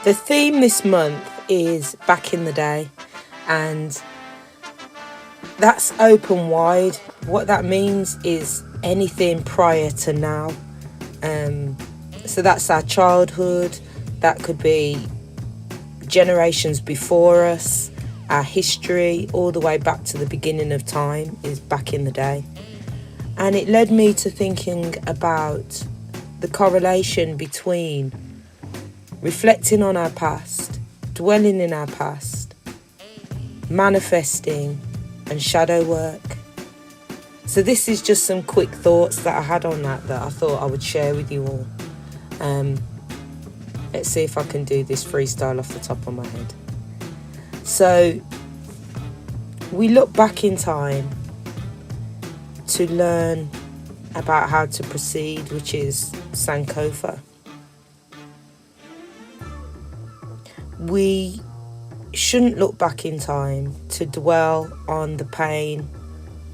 The theme this month is back in the day, and that's open wide. What that means is anything prior to now. So that's our childhood, that could be generations before us, our history, all the way back to the beginning of time is back in the day. And it led me to thinking about the correlation between reflecting on our past, dwelling in our past, manifesting, and shadow work. So this is just some quick thoughts that I had on that I thought I would share with you all. Let's see if I can do this freestyle off the top of my head. So we look back in time to learn about how to proceed, which is Sankofa. We shouldn't look back in time to dwell on the pain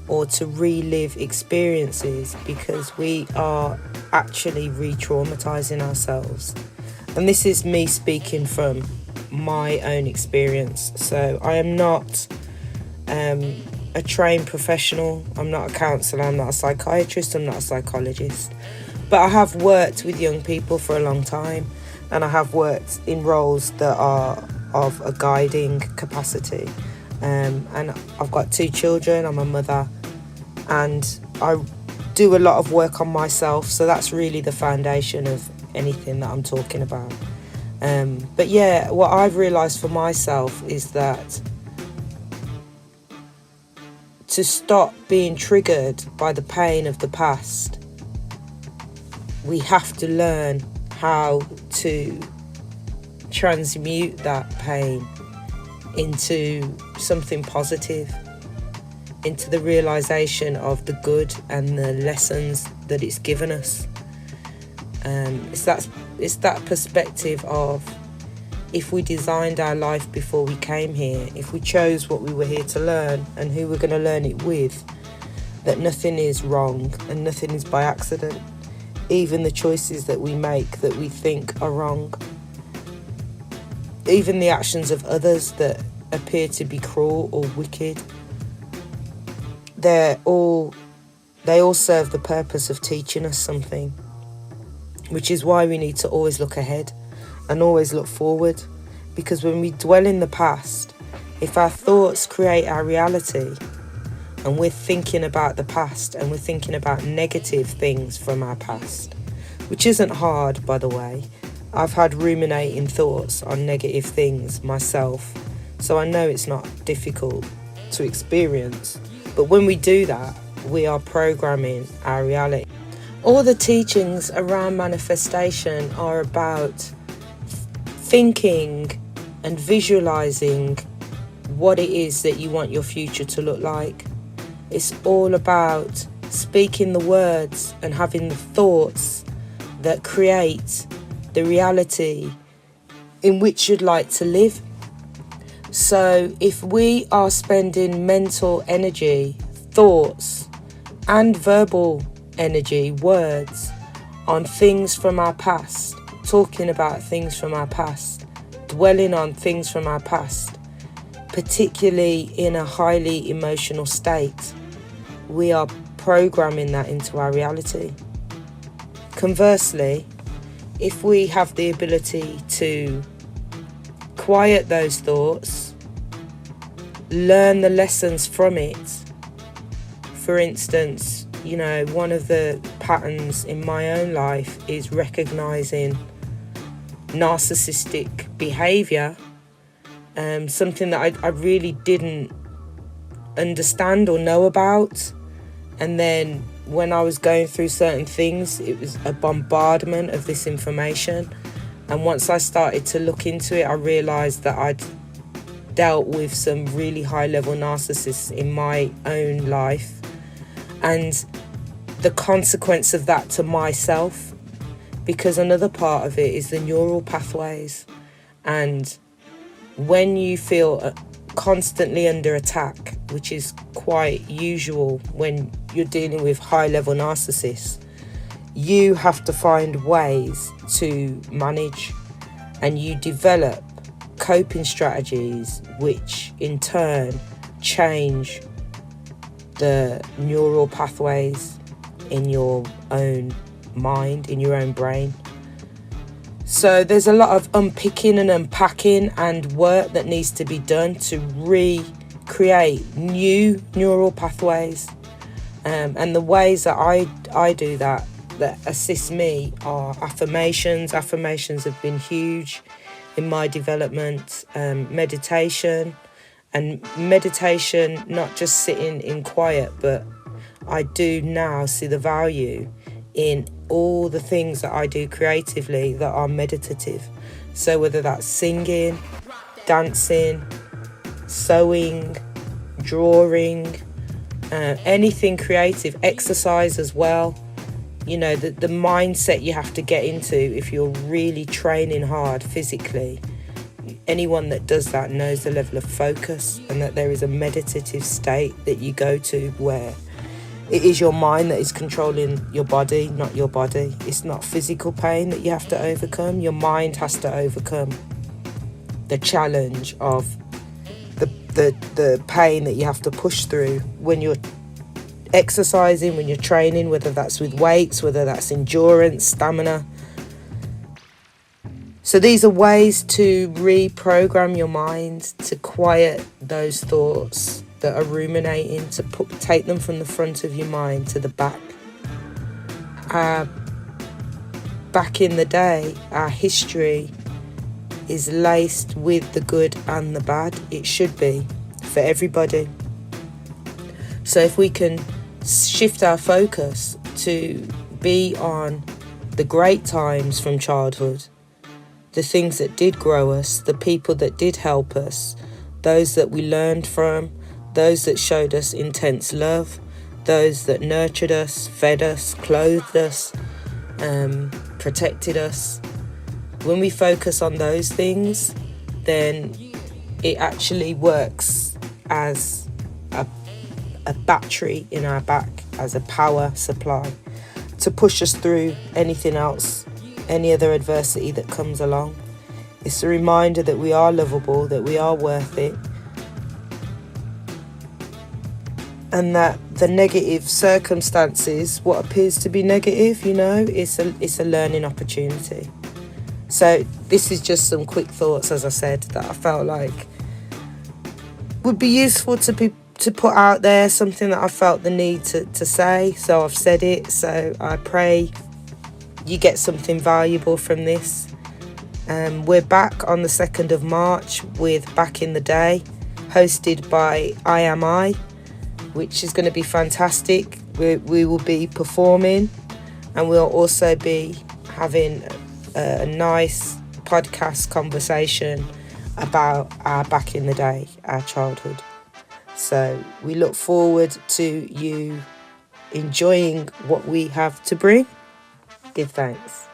or to relive experiences, because we are actually re-traumatizing ourselves. And this is me speaking from my own experience. So I am not a trained professional. I'm not a counsellor. I'm not a psychiatrist. I'm not a psychologist. But I have worked with young people for a long time, and I have worked in roles that are of a guiding capacity. And I've got 2 children. I'm a mother, and I do a lot of work on myself. So that's really the foundation of anything that I'm talking about. But yeah, what I've realised for myself is that to stop being triggered by the pain of the past, we have to learn how to transmute that pain into something positive, into the realisation of the good and the lessons that it's given us. It's that perspective of, if we designed our life before we came here, if we chose what we were here to learn and who we're going to learn it with, that nothing is wrong and nothing is by accident. Even the choices that we make that we think are wrong, even the actions of others that appear to be cruel or wicked, they all serve the purpose of teaching us something, which is why we need to always look ahead and always look forward. Because when we dwell in the past, if our thoughts create our reality, and we're thinking about the past and we're thinking about negative things from our past, which isn't hard, by the way. I've had ruminating thoughts on negative things myself, so I know it's not difficult to experience. But when we do that, we are programming our reality. All the teachings around manifestation are about thinking and visualizing what it is that you want your future to look like. It's all about speaking the words and having the thoughts that create the reality in which you'd like to live. So if we are spending mental energy, thoughts, and verbal energy, words, on things from our past, talking about things from our past, dwelling on things from our past, particularly in a highly emotional state, we are programming that into our reality. Conversely, if we have the ability to quiet those thoughts, learn the lessons from it. For instance, one of the patterns in my own life is recognizing narcissistic behavior, something that I really didn't understand or know about. And then when I was going through certain things, it was a bombardment of this information. And once I started to look into it, I realised that I'd dealt with some really high-level narcissists in my own life. And the consequence of that to myself, because another part of it is the neural pathways. And when you feel constantly under attack, which is quite usual when you're dealing with high-level narcissists, you have to find ways to manage. and you develop coping strategies which in turn change the neural pathways in your own mind, in your own brain. So there's a lot of unpicking and unpacking and work that needs to be done to recreate new neural pathways. And the ways that I do that assist me are affirmations. Affirmations have been huge in my development. Meditation, not just sitting in quiet, but I do now see the value in all the things that I do creatively that are meditative. So whether that's singing, dancing, sewing, drawing, anything creative, exercise as well. You know, the mindset you have to get into if you're really training hard physically. Anyone that does that knows the level of focus, and that there is a meditative state that you go to where it is your mind that is controlling your body, not your body. It's not physical pain that you have to overcome. Your mind has to overcome the challenge of the pain that you have to push through when you're exercising, when you're training, whether that's with weights, whether that's endurance, stamina. So these are ways to reprogram your mind, to quiet those thoughts that are ruminating, to take them from the front of your mind to the back. Back in the day, our history is laced with the good and the bad. It should be for everybody. So if we can shift our focus to be on the great times from childhood, the things that did grow us, the people that did help us, those that we learned from, those that showed us intense love, those that nurtured us, fed us, clothed us, protected us. When we focus on those things, then it actually works as a battery in our back, as a power supply to push us through anything else, any other adversity that comes along. It's a reminder that we are lovable, that we are worth it, and that the negative circumstances, what appears to be negative, you know, it's a learning opportunity. So this is just some quick thoughts, as I said, that I felt like would be useful to put out there, something that I felt the need to say. So I've said it. So I pray you get something valuable from this. We're back on the 2nd of March with Back in the Day, hosted by I Am I, which is going to be fantastic. We will be performing, and we'll also be having a nice podcast conversation about our back in the day, our childhood. So we look forward to you enjoying what we have to bring. Give thanks.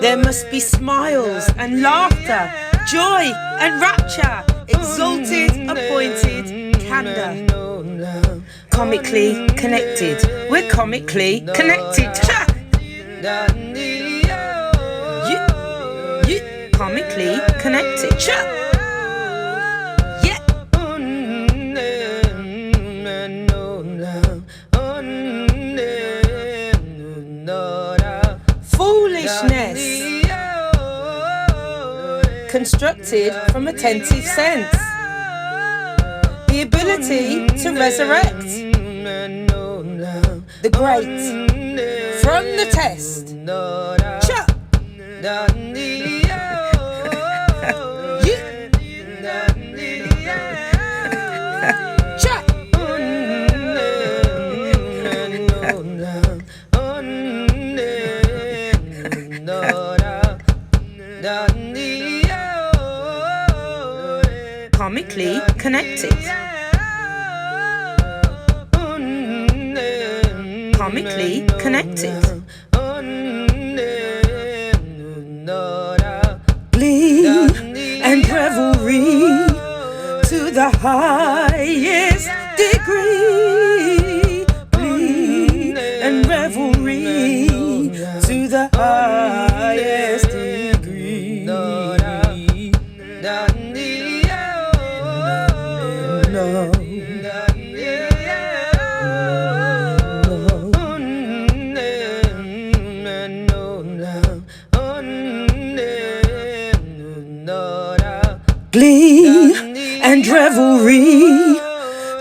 There must be smiles and laughter, joy and rapture, exalted, appointed, candour. Comically connected. We're comically connected. You comically connected. Yeah. Foolishness. Constructed from attentive sense. The ability to resurrect. The great. From the test. Chuck. Comically connected. Comically connected. Glee and revelry. the highest degree. Glee and revelry to the highest degree. No. Glee and revelry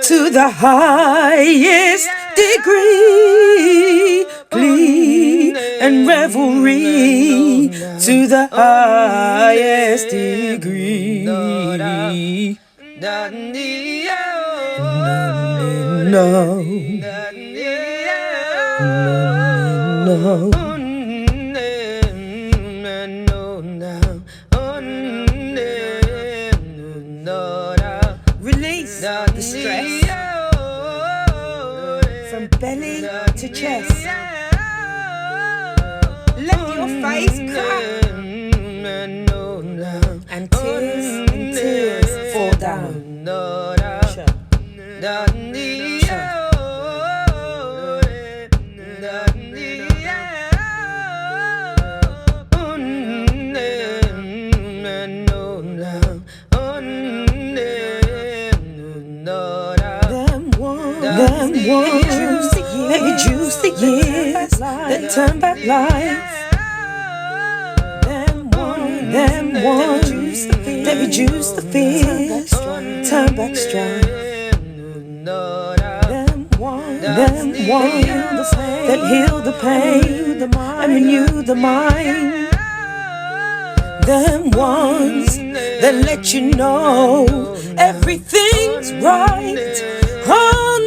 to the highest degree. Glee and revelry to the highest degree. No. Release the stress from belly to chest. Let your face crack and tears fall down. Them ones, let me juice the years that turn back life. Them ones, let me juice the fears, turn back strife. Them ones that heal the pain and renew the mind. Them ones that let you know everything's right. Oh,